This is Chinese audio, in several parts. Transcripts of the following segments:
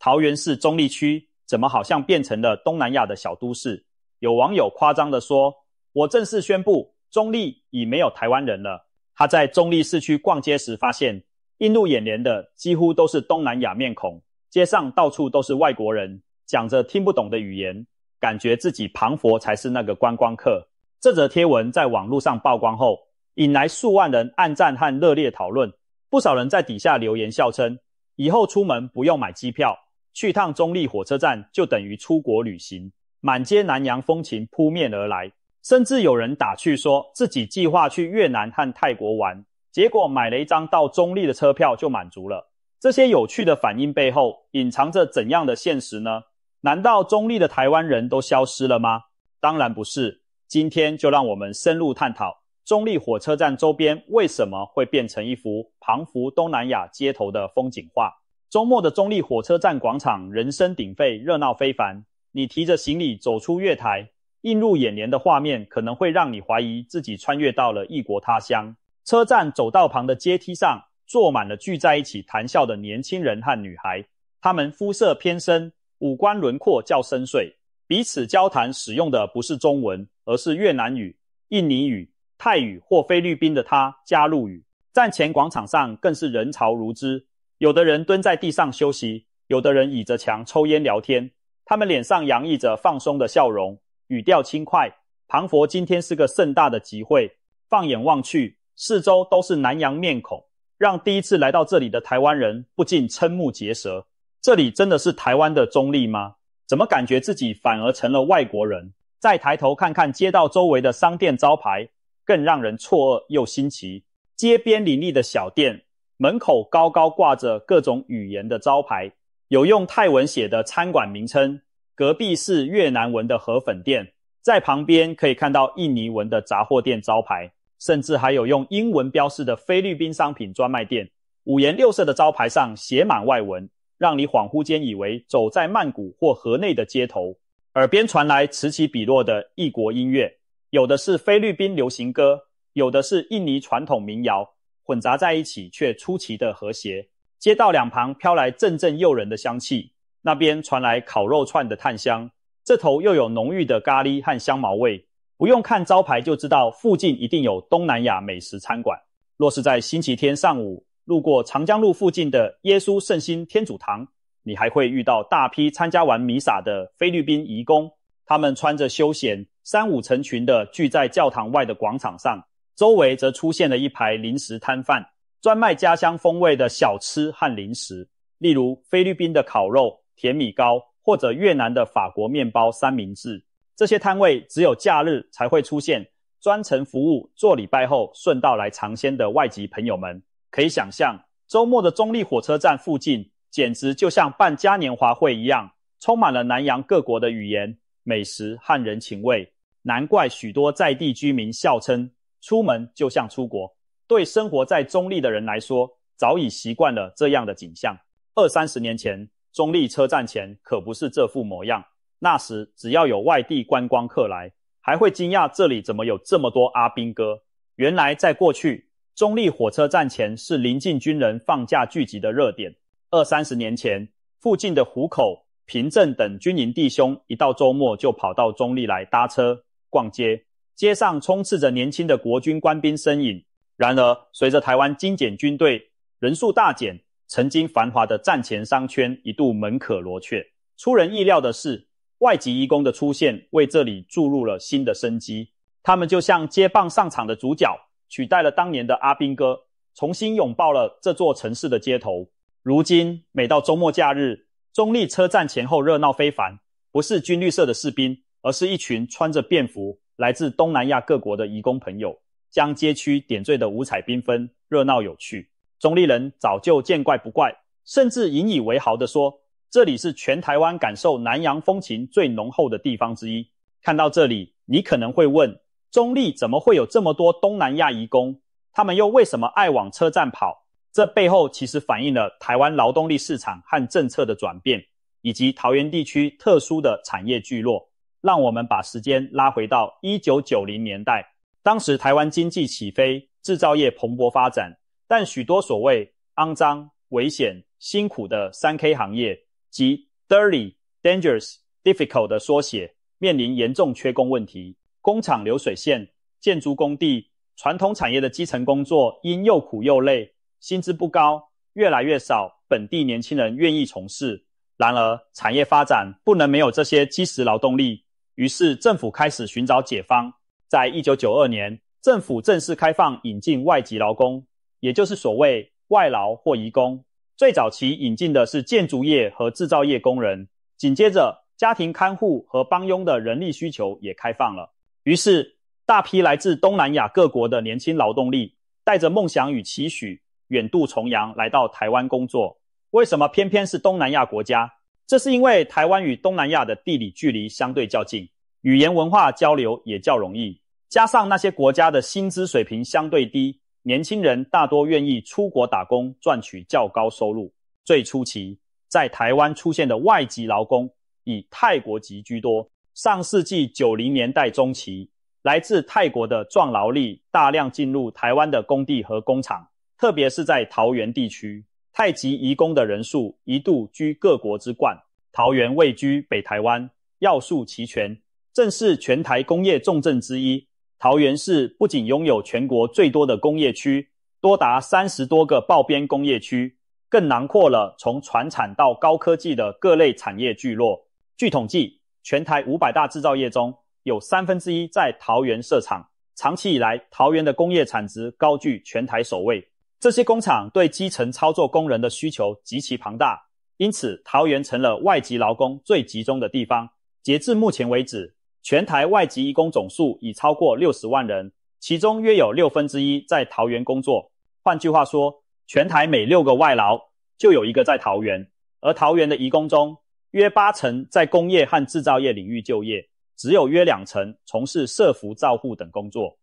桃园市中坜区怎么好像变成了东南亚的小都市？有网友夸张地说，我正式宣布中坜已没有台湾人了。他在中坜市区逛街时发现，映入眼帘的几乎都是东南亚面孔，街上到处都是外国人，讲着听不懂的语言，感觉自己旁佛才是那个观光客。这则贴文在网络上曝光后，引来数万人按赞和热烈讨论，不少人在底下留言笑称，以后出门不用买机票，去趟中坜火车站就等于出国旅行，满街南洋风情扑面而来。甚至有人打趣说自己计划去越南和泰国玩，结果买了一张到中坜的车票就满足了。这些有趣的反应背后隐藏着怎样的现实呢？难道中坜的台湾人都消失了吗？当然不是。今天就让我们深入探讨中坜火车站周边为什么会变成一幅彷彿东南亚街头的风景画。周末的中坜火车站广场人声鼎沸，热闹非凡。你提着行李走出月台，映入眼帘的画面可能会让你怀疑自己穿越到了异国他乡。车站走道旁的阶梯上坐满了聚在一起谈笑的年轻人和女孩，他们肤色偏深，五官轮廓较深邃，彼此交谈使用的不是中文，而是越南语、印尼语、泰语或菲律宾的他加入语。站前广场上更是人潮如织，有的人蹲在地上休息，有的人倚着墙抽烟聊天，他们脸上洋溢着放松的笑容，语调轻快，庞佛今天是个盛大的集会。放眼望去，四周都是南洋面孔，让第一次来到这里的台湾人不禁瞠目结舌。这里真的是台湾的中坜吗？怎么感觉自己反而成了外国人？再抬头看看街道周围的商店招牌，更让人错愕又新奇。街边林立的小店，门口高高挂着各种语言的招牌，有用泰文写的餐馆名称，隔壁是越南文的河粉店，在旁边可以看到印尼文的杂货店招牌，甚至还有用英文标示的菲律宾商品专卖店。五颜六色的招牌上写满外文，让你恍惚间以为走在曼谷或河内的街头。耳边传来此起彼落的异国音乐，有的是菲律宾流行歌，有的是印尼传统民谣，混杂在一起却出奇的和谐。街道两旁飘来阵阵诱人的香气，那边传来烤肉串的炭香，这头又有浓郁的咖喱和香茅味。不用看招牌就知道附近一定有东南亚美食餐馆。若是在星期天上午路过长江路附近的耶稣圣心天主堂，你还会遇到大批参加完弥撒的菲律宾移工，他们穿着休闲三五成群的聚在教堂外的广场上，周围则出现了一排零食摊贩，专卖家乡风味的小吃和零食，例如菲律宾的烤肉、甜米糕，或者越南的法国面包三明治。这些摊位只有假日才会出现，专程服务做礼拜后顺道来尝鲜的外籍朋友们。可以想象，周末的中坜火车站附近简直就像办嘉年华会一样，充满了南洋各国的语言、美食和人情味。难怪许多在地居民笑称，出门就像出国。对生活在中坜的人来说，早已习惯了这样的景象。20-30年前，中坜车站前可不是这副模样。那时只要有外地观光客来，还会惊讶这里怎么有这么多阿兵哥。原来在过去，中坜火车站前是邻近军人放假聚集的热点。20-30年前，附近的湖口、平镇等军营弟兄一到周末就跑到中坜来搭车、逛街，街上充斥着年轻的国军官兵身影。然而，随着台湾精简军队人数大减，曾经繁华的站前商圈一度门可罗雀。出人意料的是，外籍移工的出现为这里注入了新的生机。他们就像接棒上场的主角，取代了当年的阿兵哥，重新拥抱了这座城市的街头。如今每到周末假日，中坜车站前后热闹非凡，不是军绿色的士兵，而是一群穿着便服来自东南亚各国的移工朋友，将街区点缀得五彩缤纷，热闹有趣。中坜人早就见怪不怪，甚至引以为豪地说，这里是全台湾感受南洋风情最浓厚的地方之一。看到这里，你可能会问，中坜怎么会有这么多东南亚移工？他们又为什么爱往车站跑？这背后其实反映了台湾劳动力市场和政策的转变，以及桃园地区特殊的产业聚落。让我们把时间拉回到1990年代，当时台湾经济起飞，制造业蓬勃发展，但许多所谓肮脏、危险、辛苦的3K 行业即 dirty, dangerous, difficult 的缩写，面临严重缺工问题。工厂流水线、建筑工地、传统产业的基层工作因又苦又累，薪资不高，越来越少本地年轻人愿意从事。然而，产业发展不能没有这些基石劳动力，于是政府开始寻找解方。在1992年，政府正式开放引进外籍劳工，也就是所谓外劳或移工。最早期引进的是建筑业和制造业工人，紧接着家庭看护和帮佣的人力需求也开放了。于是，大批来自东南亚各国的年轻劳动力，带着梦想与期许，远渡重洋来到台湾工作。为什么偏偏是东南亚国家？这是因为台湾与东南亚的地理距离相对较近，语言文化交流也较容易，加上那些国家的薪资水平相对低，年轻人大多愿意出国打工赚取较高收入。最初期，在台湾出现的外籍劳工以泰国籍居多。上世纪90年代中期，来自泰国的壮劳力大量进入台湾的工地和工厂，特别是在桃园地区，泰籍移工的人数一度居各国之冠。桃园位居北台湾，要素齐全，正是全台工业重镇之一。桃园市不仅拥有全国最多的工业区，多达30多个爆边工业区，更囊括了从传产到高科技的各类产业聚落。据统计，全台500大制造业中有1/3在桃园设厂，长期以来桃园的工业产值高居全台首位。这些工厂对基层操作工人的需求极其庞大，因此桃园成了外籍劳工最集中的地方。截至目前为止，全台外籍移工总数已超过60万人，其中约有1/6在桃园工作。换句话说，全台每6个外劳就有1个在桃园，而桃园的移工中，约80%在工业和制造业领域就业，只有约20%从事社服照护等工作。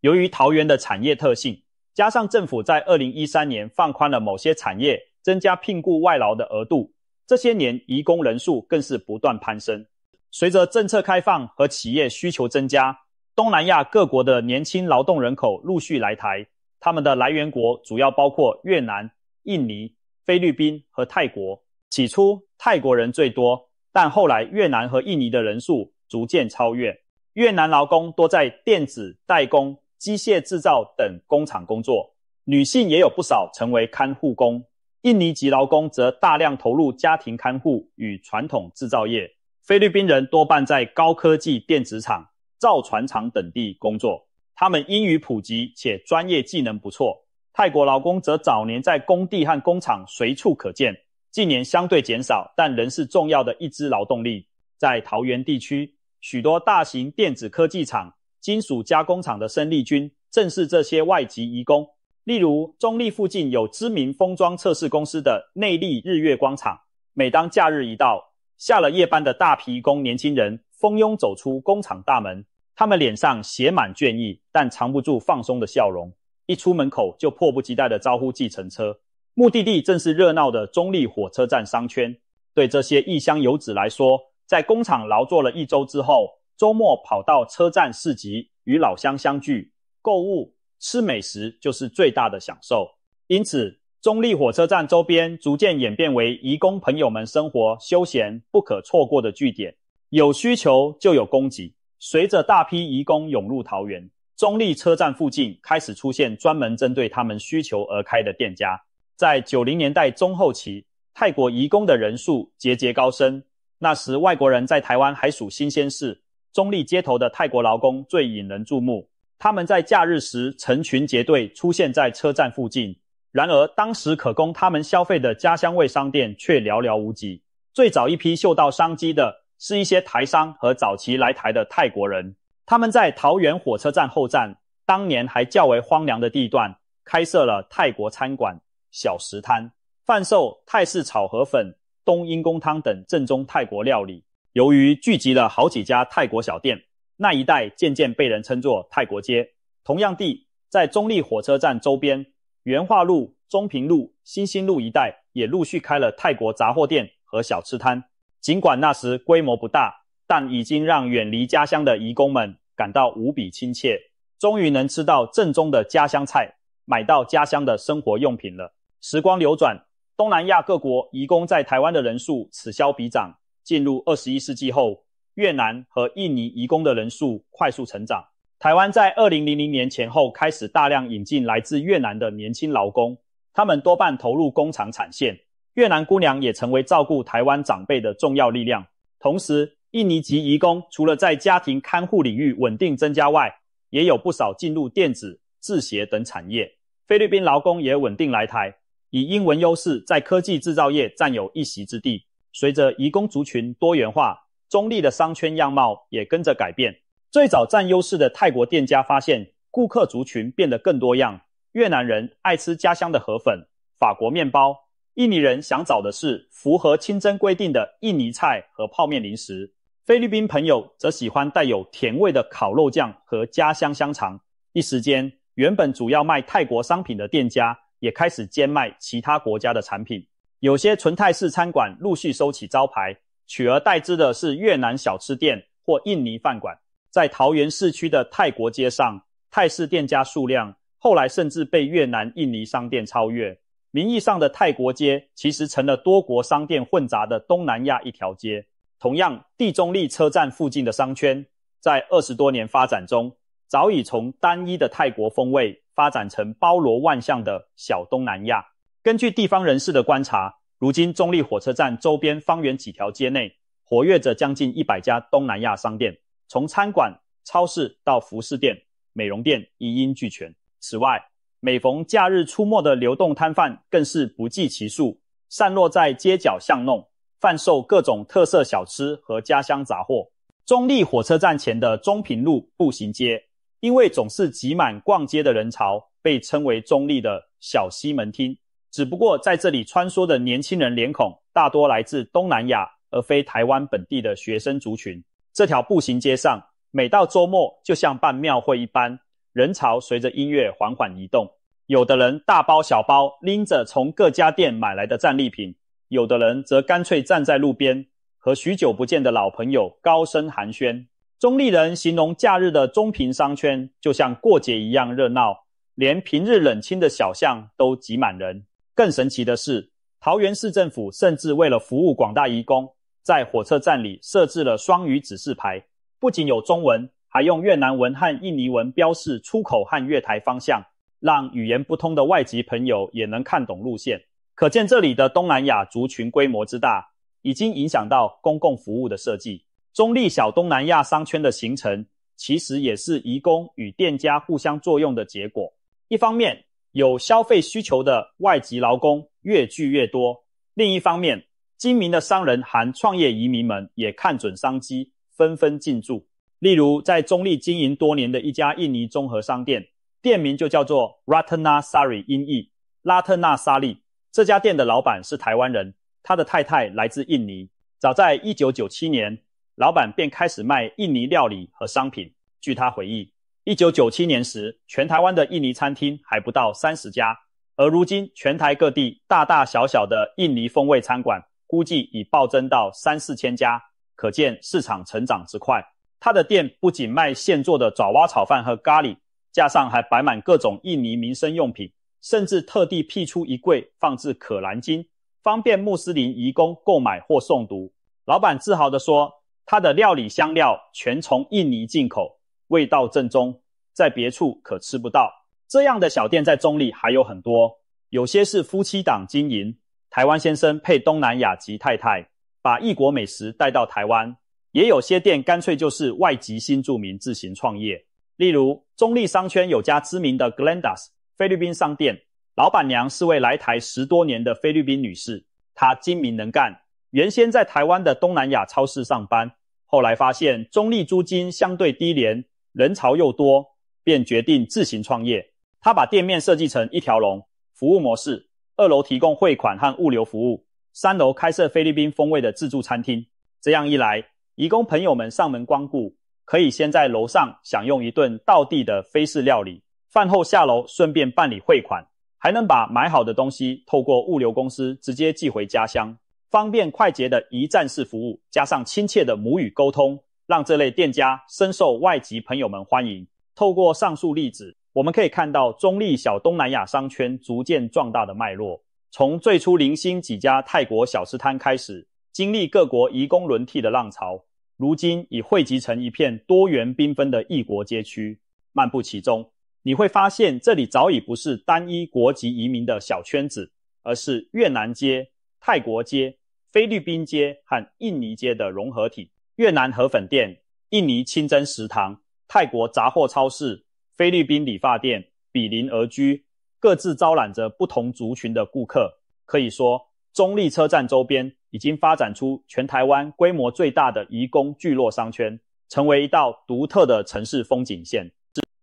由于桃园的产业特性，加上政府在2013年放宽了某些产业增加聘雇外劳的额度，这些年移工人数更是不断攀升。随着政策开放和企业需求增加，东南亚各国的年轻劳动人口陆续来台，他们的来源国主要包括越南、印尼、菲律宾和泰国。起初泰国人最多，但后来越南和印尼的人数逐渐超越。越南劳工多在电子、代工、机械制造等工厂工作，女性也有不少成为看护工。印尼籍劳工则大量投入家庭看护与传统制造业。菲律宾人多半在高科技电子厂、造船厂等地工作，他们英语普及且专业技能不错。泰国劳工则早年在工地和工厂随处可见，近年相对减少，但仍是重要的一支劳动力。在桃园地区，许多大型电子科技厂、金属加工厂的生力军正是这些外籍移工。例如，中坜附近有知名封装测试公司的内坜日月光厂，每当假日一到，下了夜班的大批移工年轻人蜂拥走出工厂大门，他们脸上写满倦意，但藏不住放松的笑容，一出门口就迫不及待地招呼计程车。目的地正是热闹的中坜火车站商圈。对这些异乡游子来说，在工厂劳作了1周之后，周末跑到车站市集与老乡相聚，购物、吃美食就是最大的享受。因此，中坜火车站周边逐渐演变为移工朋友们生活休闲不可错过的据点。有需求就有供给，随着大批移工涌入桃园，中坜车站附近开始出现专门针对他们需求而开的店家。在90年代中后期，泰国移工的人数节节高升，那时外国人在台湾还属新鲜事，中坜街头的泰国劳工最引人注目。他们在假日时成群结队出现在车站附近，然而当时可供他们消费的家乡味商店却寥寥无几。最早一批嗅到商机的是一些台商和早期来台的泰国人，他们在桃园火车站后站，当年还较为荒凉的地段，开设了泰国餐馆、小食摊，贩售泰式炒河粉、冬阴功汤等正宗泰国料理。由于聚集了好几家泰国小店，那一带渐渐被人称作泰国街。同样地，在中坜火车站周边，元化路、中平路、新兴路一带也陆续开了泰国杂货店和小吃摊。尽管那时规模不大，但已经让远离家乡的移工们感到无比亲切，终于能吃到正宗的家乡菜，买到家乡的生活用品了。时光流转，东南亚各国移工在台湾的人数此消彼长，进入21世纪后，越南和印尼移工的人数快速成长。台湾在2000年前后开始大量引进来自越南的年轻劳工，他们多半投入工厂产线，越南姑娘也成为照顾台湾长辈的重要力量。同时，印尼籍移工除了在家庭看护领域稳定增加外，也有不少进入电子、制鞋等产业。菲律宾劳工也稳定来台，以英文优势在科技制造业占有一席之地。随着移工族群多元化，中立的商圈样貌也跟着改变。最早占优势的泰国店家发现顾客族群变得更多样，越南人爱吃家乡的河粉、法国面包，印尼人想找的是符合清真规定的印尼菜和泡面零食，菲律宾朋友则喜欢带有甜味的烤肉酱和家乡香肠。一时间，原本主要卖泰国商品的店家也开始兼卖其他国家的产品。有些纯泰式餐馆陆续收起招牌，取而代之的是越南小吃店或印尼饭馆。在桃园市区的泰国街上，泰式店家数量后来甚至被越南、印尼商店超越。名义上的泰国街其实成了多国商店混杂的东南亚一条街。同样，地中立车站附近的商圈，在20多年发展中，早已从单一的泰国风味发展成包罗万象的小东南亚。根据地方人士的观察，如今中立火车站周边方圆几条街内，活跃着将近100家东南亚商店，从餐馆、超市到服饰店、美容店一应俱全。此外，每逢假日出没的流动摊贩更是不计其数，散落在街角巷弄，贩售各种特色小吃和家乡杂货。中立火车站前的中平路步行街，因为总是挤满逛街的人潮，被称为中立的小西门町。只不过在这里穿梭的年轻人脸孔大多来自东南亚，而非台湾本地的学生族群。这条步行街上，每到周末就像办庙会一般，人潮随着音乐缓缓移动。有的人大包小包拎着从各家店买来的战利品，有的人则干脆站在路边，和许久不见的老朋友高声寒暄。中立人形容假日的中平商圈就像过节一样热闹，连平日冷清的小巷都挤满人。更神奇的是，桃园市政府甚至为了服务广大移工，在火车站里设置了双语指示牌，不仅有中文，还用越南文和印尼文标示出口和月台方向，让语言不通的外籍朋友也能看懂路线。可见这里的东南亚族群规模之大，已经影响到公共服务的设计。中立小东南亚商圈的形成，其实也是移工与店家互相作用的结果。一方面，有消费需求的外籍劳工越聚越多，另一方面，精明的商人和创业移民们也看准商机，纷纷进驻。例如，在中立经营多年的一家印尼综合商店，店名就叫做 Ratna Sari 音译拉特纳沙利。这家店的老板是台湾人，他的太太来自印尼。早在1997年，老板便开始卖印尼料理和商品。据他回忆，1997年时，全台湾的印尼餐厅还不到30家，而如今全台各地大大小小的印尼风味餐馆估计已暴增到3-4千家，可见市场成长之快。他的店不仅卖现做的爪哇炒饭和咖喱，架上还摆满各种印尼民生用品，甚至特地辟出一柜放置可兰经，方便穆斯林移工购买或诵读。老板自豪地说，他的料理香料全从印尼进口，味道正宗，在别处可吃不到。这样的小店在中立还有很多，有些是夫妻档经营，台湾先生配东南亚籍太太，把异国美食带到台湾。也有些店干脆就是外籍新住民自行创业。例如，中立商圈有家知名的 Glendas 菲律宾商店，老板娘是位来台10多年的菲律宾女士，她精明能干，原先在台湾的东南亚超市上班，后来发现中立租金相对低廉，人潮又多，便决定自行创业。她把店面设计成一条龙，服务模式，2楼提供汇款和物流服务，3楼开设菲律宾风味的自助餐厅。这样一来，移工朋友们上门光顾，可以先在楼上享用一顿道地的菲式料理，饭后下楼顺便办理汇款，还能把买好的东西透过物流公司直接寄回家乡。方便快捷的一站式服务，加上亲切的母语沟通，让这类店家深受外籍朋友们欢迎。透过上述例子，我们可以看到中立小东南亚商圈逐渐壮大的脉络。从最初零星几家泰国小吃摊开始，经历各国移工轮替的浪潮，如今已汇集成一片多元缤纷的异国街区。漫步其中，你会发现这里早已不是单一国籍移民的小圈子，而是越南街、泰国街、菲律宾街和印尼街的融合体。越南河粉店、印尼清真食堂、泰国杂货超市、菲律宾理发店比邻而居，各自招揽着不同族群的顾客。可以说，中壢车站周边已经发展出全台湾规模最大的移工聚落商圈，成为一道独特的城市风景线。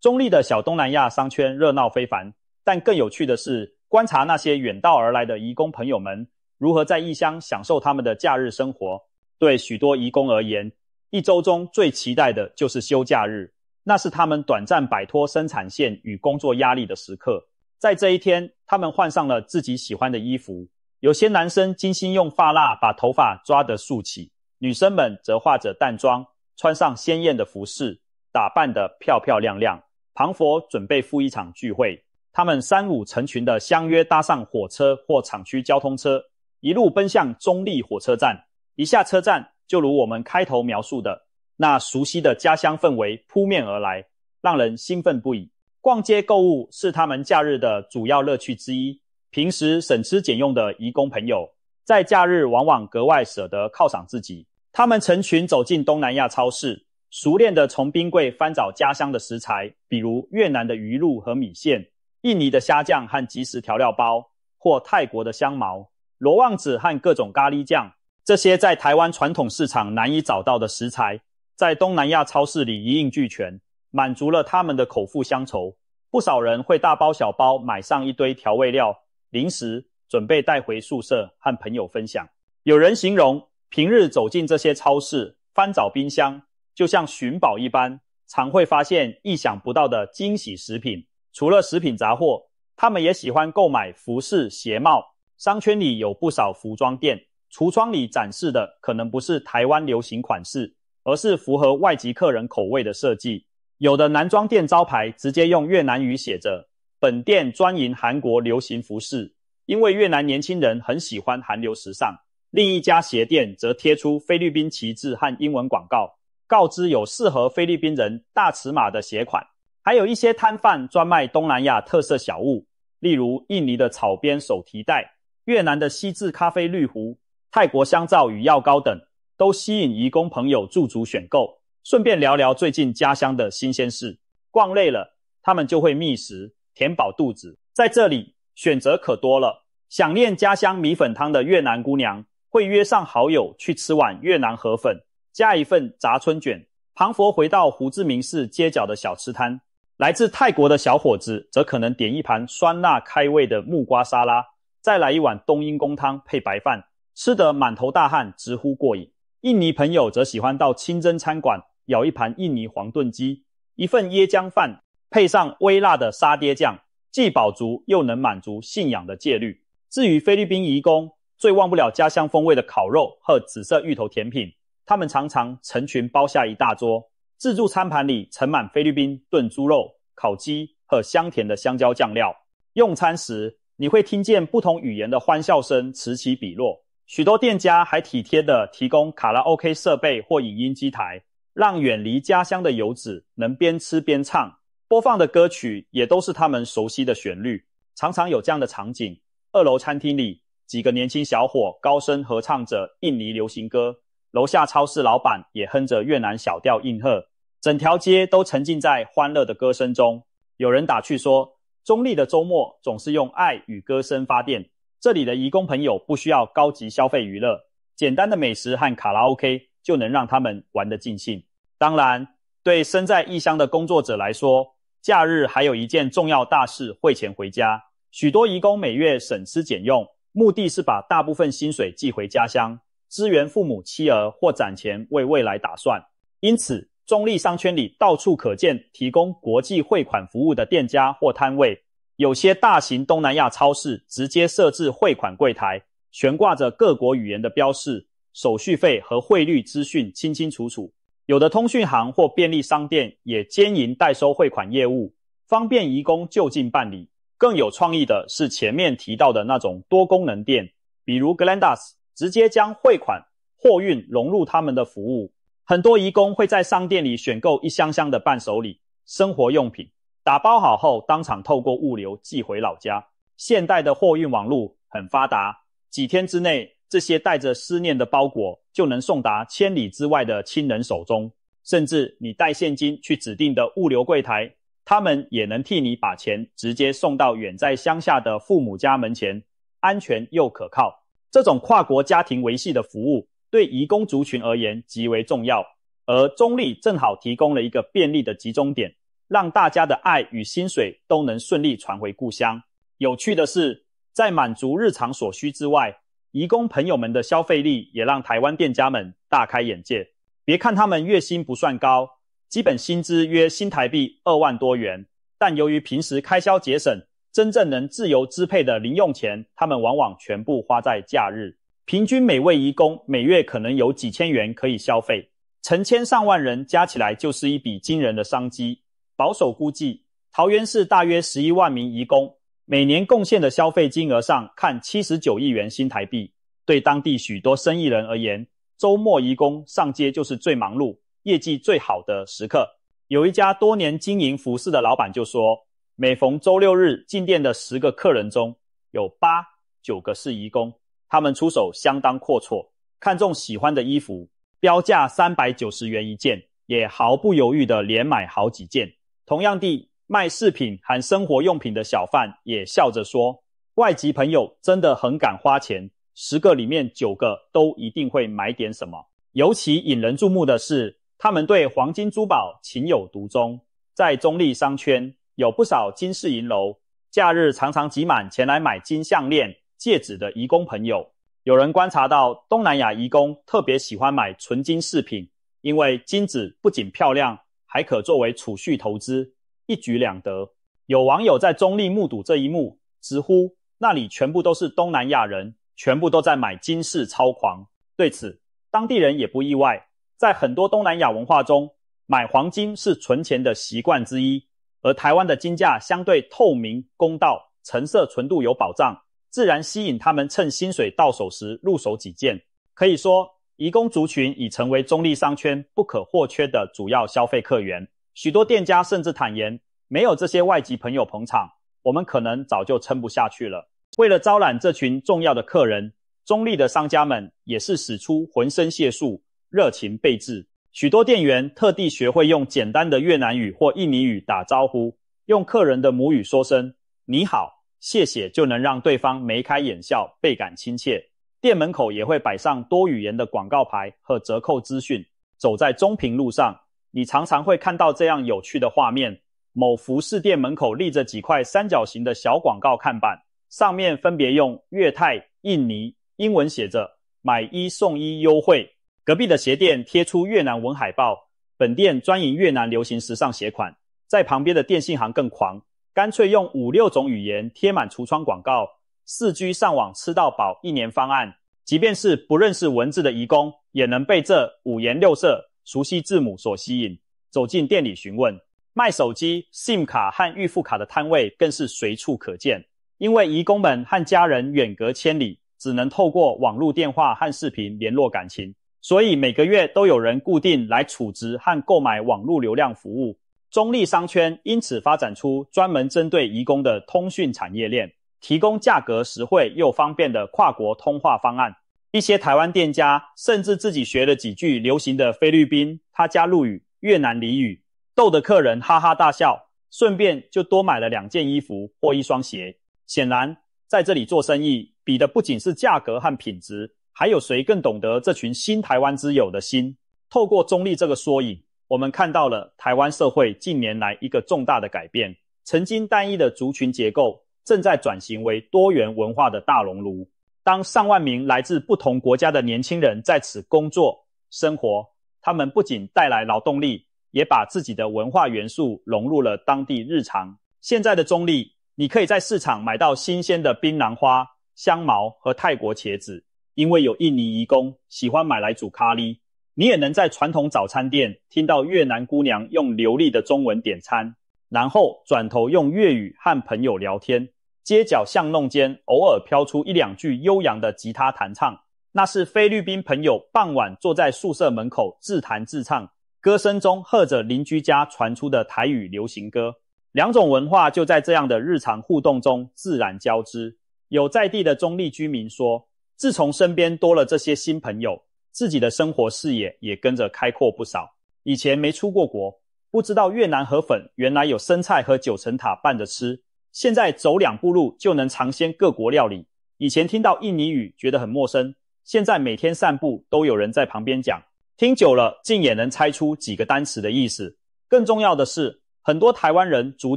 中壢的小东南亚商圈热闹非凡，但更有趣的是，观察那些远道而来的移工朋友们如何在异乡享受他们的假日生活。对许多移工而言，一周中最期待的就是休假日，那是他们短暂摆脱生产线与工作压力的时刻。在这一天，他们换上了自己喜欢的衣服，有些男生精心用发蜡把头发抓得竖起，女生们则化着淡妆，穿上鲜艳的服饰，打扮得漂漂亮亮，彷佛准备赴一场聚会。他们三五成群地相约搭上火车或厂区交通车，一路奔向中壢火车站。一下车站，就如我们开头描述的，那熟悉的家乡氛围扑面而来，让人兴奋不已。逛街购物是他们假日的主要乐趣之一。平时省吃俭用的移工朋友，在假日往往格外舍得犒赏自己。他们成群走进东南亚超市，熟练地从冰柜翻找家乡的食材，比如越南的鱼露和米线，印尼的虾酱和即食调料包，或泰国的香茅、罗望子和各种咖喱酱。这些在台湾传统市场难以找到的食材，在东南亚超市里一应俱全，满足了他们的口腹乡愁。不少人会大包小包买上一堆调味料、零食，准备带回宿舍和朋友分享。有人形容，平日走进这些超市，翻找冰箱，就像寻宝一般，常会发现意想不到的惊喜食品。除了食品杂货，他们也喜欢购买服饰、鞋帽。商圈里有不少服装店，橱窗里展示的可能不是台湾流行款式，而是符合外籍客人口味的设计。有的男装店招牌直接用越南语写着本店专营韩国流行服饰，因为越南年轻人很喜欢韩流时尚。另一家鞋店则贴出菲律宾旗帜和英文广告，告知有适合菲律宾人大尺码的鞋款。还有一些摊贩专卖东南亚特色小物，例如印尼的草编手提袋、越南的锡制咖啡滤壶、泰国香皂与药膏等，都吸引移工朋友驻足选购。顺便聊聊最近家乡的新鲜事。逛累了，他们就会觅食，填饱肚子。在这里，选择可多了。想念家乡米粉汤的越南姑娘，会约上好友去吃碗越南河粉，加一份炸春卷，彷佛回到胡志明市街角的小吃摊。来自泰国的小伙子则可能点一盘酸辣开胃的木瓜沙拉，再来一碗冬阴功汤配白饭，吃得满头大汗，直呼过瘾。印尼朋友则喜欢到清真餐馆舀一盘印尼黄炖鸡，一份椰浆饭，配上微辣的沙爹酱，既饱足又能满足信仰的戒律。至于菲律宾移工，最忘不了家乡风味的烤肉和紫色芋头甜品，他们常常成群包下一大桌，自助餐盘里盛满菲律宾炖猪肉、烤鸡和香甜的香蕉酱料。用餐时，你会听见不同语言的欢笑声此起彼落。许多店家还体贴地提供卡拉 OK 设备或影音机台，让远离家乡的游子能边吃边唱，播放的歌曲也都是他们熟悉的旋律。常常有这样的场景，二楼餐厅里，几个年轻小伙高声合唱着印尼流行歌，楼下超市老板也哼着越南小调应和，整条街都沉浸在欢乐的歌声中。有人打趣说，中壢的周末总是用爱与歌声发电。这里的移工朋友不需要高级消费娱乐，简单的美食和卡拉 OK 就能让他们玩得尽兴。当然，对身在异乡的工作者来说，假日还有一件重要大事，汇钱回家。许多移工每月省吃俭用，目的是把大部分薪水寄回家乡，支援父母妻儿或攒钱为未来打算。因此，中壢商圈里到处可见提供国际汇款服务的店家或摊位。有些大型东南亚超市直接设置汇款柜台，悬挂着各国语言的标示，手续费和汇率资讯清清楚楚。有的通讯行或便利商店也兼营代收汇款业务，方便移工就近办理。更有创意的是前面提到的那种多功能店，比如 Glendas 直接将汇款、货运融入他们的服务。很多移工会在商店里选购一箱箱的伴手礼、生活用品，打包好后当场透过物流寄回老家。现代的货运网络很发达，几天之内，这些带着思念的包裹就能送达千里之外的亲人手中。甚至你带现金去指定的物流柜台，他们也能替你把钱直接送到远在乡下的父母家门前，安全又可靠。这种跨国家庭维系的服务对移工族群而言极为重要，而中立正好提供了一个便利的集中点，让大家的爱与薪水都能顺利传回故乡。有趣的是，在满足日常所需之外，移工朋友们的消费力也让台湾店家们大开眼界。别看他们月薪不算高，基本薪资约新台币2万多元，但由于平时开销节省，真正能自由支配的零用钱，他们往往全部花在假日。平均每位移工每月可能有几千元可以消费，成千上万人加起来就是一笔惊人的商机。保守估计，桃园市大约11万名移工，每年贡献的消费金额上看79亿元新台币。对当地许多生意人而言，周末移工上街就是最忙碌、业绩最好的时刻。有一家多年经营服饰的老板就说，每逢周六日进店的10个客人中，有8、9个是移工。他们出手相当阔绰，看中喜欢的衣服，标价390元一件，也毫不犹豫地连买好几件。同样地，卖饰品和生活用品的小贩也笑着说，外籍朋友真的很敢花钱，10个里面9个都一定会买点什么。尤其引人注目的是，他们对黄金珠宝情有独钟。在中立商圈，有不少金饰银楼，假日常常挤满前来买金项链、戒指的移工朋友。有人观察到，东南亚移工特别喜欢买纯金饰品，因为金子不仅漂亮，还可作为储蓄投资，一举两得。有网友在中立目睹这一幕，直呼那里全部都是东南亚人，全部都在买金饰超狂。对此，当地人也不意外，在很多东南亚文化中，买黄金是存钱的习惯之一，而台湾的金价相对透明公道，成色纯度有保障，自然吸引他们趁薪水到手时入手几件。可以说，移工族群已成为中立商圈不可或缺的主要消费客源。许多店家甚至坦言，没有这些外籍朋友捧场，我们可能早就撑不下去了。为了招揽这群重要的客人，中立的商家们也是使出浑身解数，热情备至。许多店员特地学会用简单的越南语或印尼语打招呼，用客人的母语说声你好、谢谢，就能让对方眉开眼笑，倍感亲切。店门口也会摆上多语言的广告牌和折扣资讯。走在中平路上，你常常会看到这样有趣的画面：某服饰店门口立着几块三角形的小广告看板，上面分别用粤泰、印尼、英文写着买1送1优惠。隔壁的鞋店贴出越南文海报，本店专营越南流行时尚鞋款。在旁边的电信行更狂，干脆用5、6种语言贴满橱窗广告，4G 上网吃到饱1年方案。即便是不认识文字的移工，也能被这5颜6色、熟悉字母所吸引，走进店里询问。卖手机、SIM 卡和预付卡的摊位更是随处可见。因为移工们和家人远隔千里，只能透过网络电话和视频联络感情，所以每个月都有人固定来储值和购买网络流量服务。中立商圈因此发展出专门针对移工的通讯产业链，提供价格实惠又方便的跨国通话方案。一些台湾店家甚至自己学了几句流行的菲律宾、他加祿语、越南俚语，逗得客人哈哈大笑，顺便就多买了2件衣服或1双鞋。显然，在这里做生意，比的不仅是价格和品质，还有谁更懂得这群新台湾之友的心。透过中立这个缩影，我们看到了台湾社会近年来一个重大的改变，曾经单一的族群结构正在转型为多元文化的大熔炉。当上万名来自不同国家的年轻人在此工作、生活，他们不仅带来劳动力，也把自己的文化元素融入了当地日常。现在的中立，你可以在市场买到新鲜的槟榔花、香茅和泰国茄子，因为有印尼移工喜欢买来煮咖喱。你也能在传统早餐店听到越南姑娘用流利的中文点餐。然后转头用粤语和朋友聊天。街角巷弄间偶尔飘出一两句悠扬的吉他弹唱，那是菲律宾朋友傍晚坐在宿舍门口自弹自唱，歌声中和着邻居家传出的台语流行歌。两种文化就在这样的日常互动中自然交织。有在地的中立居民说，自从身边多了这些新朋友，自己的生活视野也跟着开阔不少。以前没出过国，不知道越南河粉原来有生菜和九层塔拌着吃，现在走2步路就能尝鲜各国料理。以前听到印尼语觉得很陌生，现在每天散步都有人在旁边讲，听久了竟也能猜出几个单词的意思。更重要的是，很多台湾人逐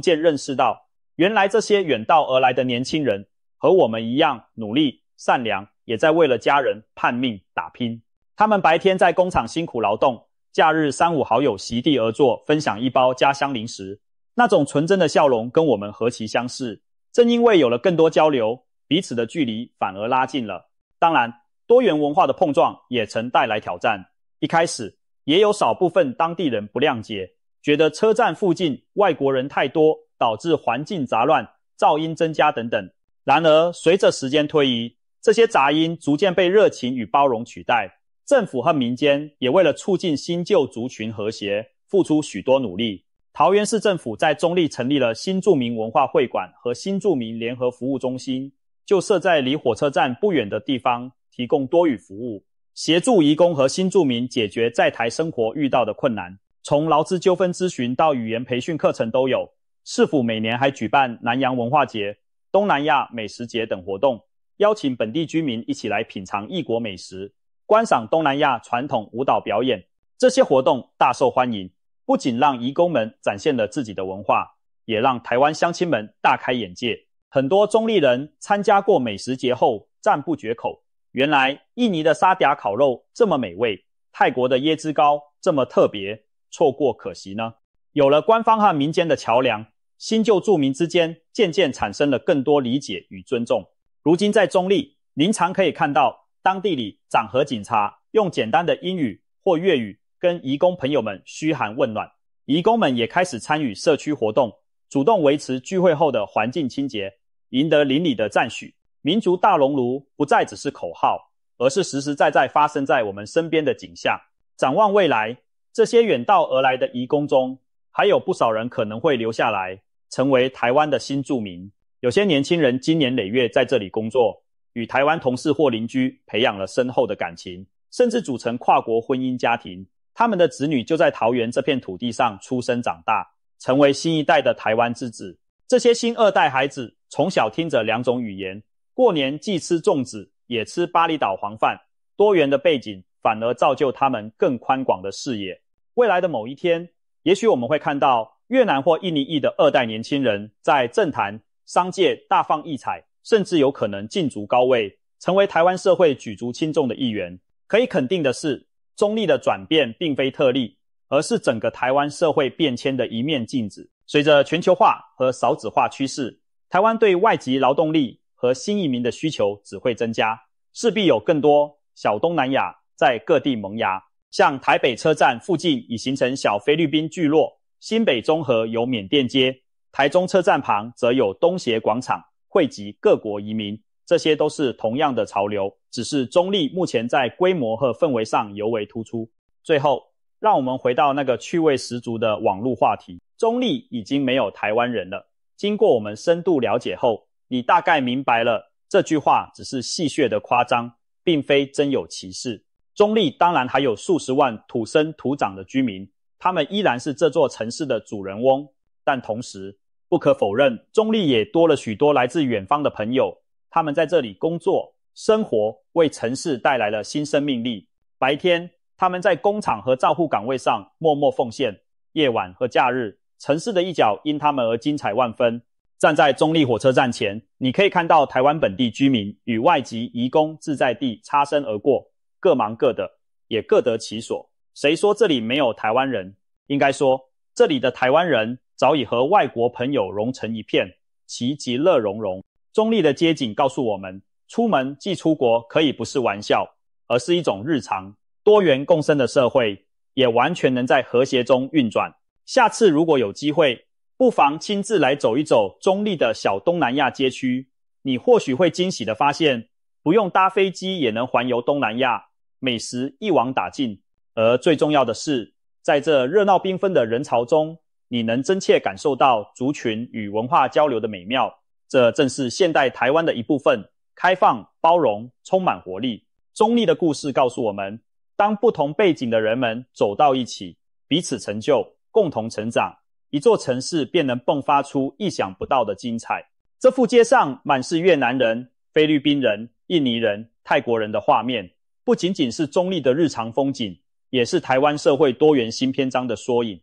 渐认识到，原来这些远道而来的年轻人和我们一样努力善良，也在为了家人叛命打拼。他们白天在工厂辛苦劳动，假日3、5好友席地而坐，分享一包家乡零食，那种纯真的笑容跟我们何其相似。正因为有了更多交流，彼此的距离反而拉近了。当然，多元文化的碰撞也曾带来挑战。一开始也有少部分当地人不谅解，觉得车站附近外国人太多，导致环境杂乱，噪音增加等等。然而随着时间推移，这些杂音逐渐被热情与包容取代。政府和民间也为了促进新旧族群和谐，付出许多努力。桃园市政府在中壢成立了新住民文化会馆和新住民联合服务中心，就设在离火车站不远的地方，提供多语服务，协助移工和新住民解决在台生活遇到的困难。从劳资纠纷咨询到语言培训课程都有。市府每年还举办南洋文化节、东南亚美食节等活动，邀请本地居民一起来品尝异国美食，观赏东南亚传统舞蹈表演。这些活动大受欢迎，不仅让移工们展现了自己的文化，也让台湾乡亲们大开眼界。很多中壢人参加过美食节后赞不绝口，原来印尼的沙嗲烤肉这么美味，泰国的椰汁糕这么特别，错过可惜呢。有了官方和民间的桥梁，新旧住民之间渐渐产生了更多理解与尊重。如今在中壢，您常可以看到当地里长和警察用简单的英语或粤语跟移工朋友们嘘寒问暖。移工们也开始参与社区活动，主动维持聚会后的环境清洁，赢得邻里的赞许。民族大熔炉不再只是口号，而是实实在在发生在我们身边的景象。展望未来，这些远道而来的移工中，还有不少人可能会留下来，成为台湾的新住民。有些年轻人经年累月在这里工作，与台湾同事或邻居培养了深厚的感情，甚至组成跨国婚姻家庭。他们的子女就在桃园这片土地上出生长大，成为新一代的台湾之子。这些新二代孩子从小听着2种语言，过年既吃粽子，也吃巴厘岛黄饭，多元的背景反而造就他们更宽广的视野。未来的某一天，也许我们会看到越南或印尼裔的2代年轻人在政坛、商界大放异彩，甚至有可能竞逐高位，成为台湾社会举足轻重的一员。可以肯定的是，中壢的转变并非特例，而是整个台湾社会变迁的一面镜子。随着全球化和少子化趋势，台湾对外籍劳动力和新移民的需求只会增加，势必有更多小东南亚在各地萌芽。像台北车站附近已形成小菲律宾聚落，新北中和有缅甸街，台中车站旁则有东协广场，汇集各国移民。这些都是同样的潮流，只是中壢目前在规模和氛围上尤为突出。最后，让我们回到那个趣味十足的网络话题。中壢已经没有台湾人了。经过我们深度了解后，你大概明白了这句话只是戏谑的夸张，并非真有其事。中壢当然还有数十万土生土长的居民，他们依然是这座城市的主人翁。但同时，不可否认，中壢也多了许多来自远方的朋友，他们在这里工作、生活，为城市带来了新生命力。白天，他们在工厂和照护岗位上默默奉献；夜晚和假日，城市的一角因他们而精彩万分。站在中壢火车站前，你可以看到台湾本地居民与外籍移工自在地擦身而过，各忙各的，也各得其所。谁说这里没有台湾人？应该说，这里的台湾人早已和外国朋友融成一片，其其乐融融。中壢的街景告诉我们，出门即出国可以不是玩笑，而是一种日常。多元共生的社会也完全能在和谐中运转。下次如果有机会，不妨亲自来走一走中立的小东南亚街区，你或许会惊喜地发现，不用搭飞机也能环游东南亚，美食一网打尽。而最重要的是，在这热闹缤纷的人潮中，你能真切感受到族群与文化交流的美妙。这正是现代台湾的一部分，开放、包容，充满活力。中立的故事告诉我们，当不同背景的人们走到一起，彼此成就，共同成长，一座城市便能迸发出意想不到的精彩。这幅街上满是越南人、菲律宾人、印尼人、泰国人的画面，不仅仅是中立的日常风景，也是台湾社会多元新篇章的缩影。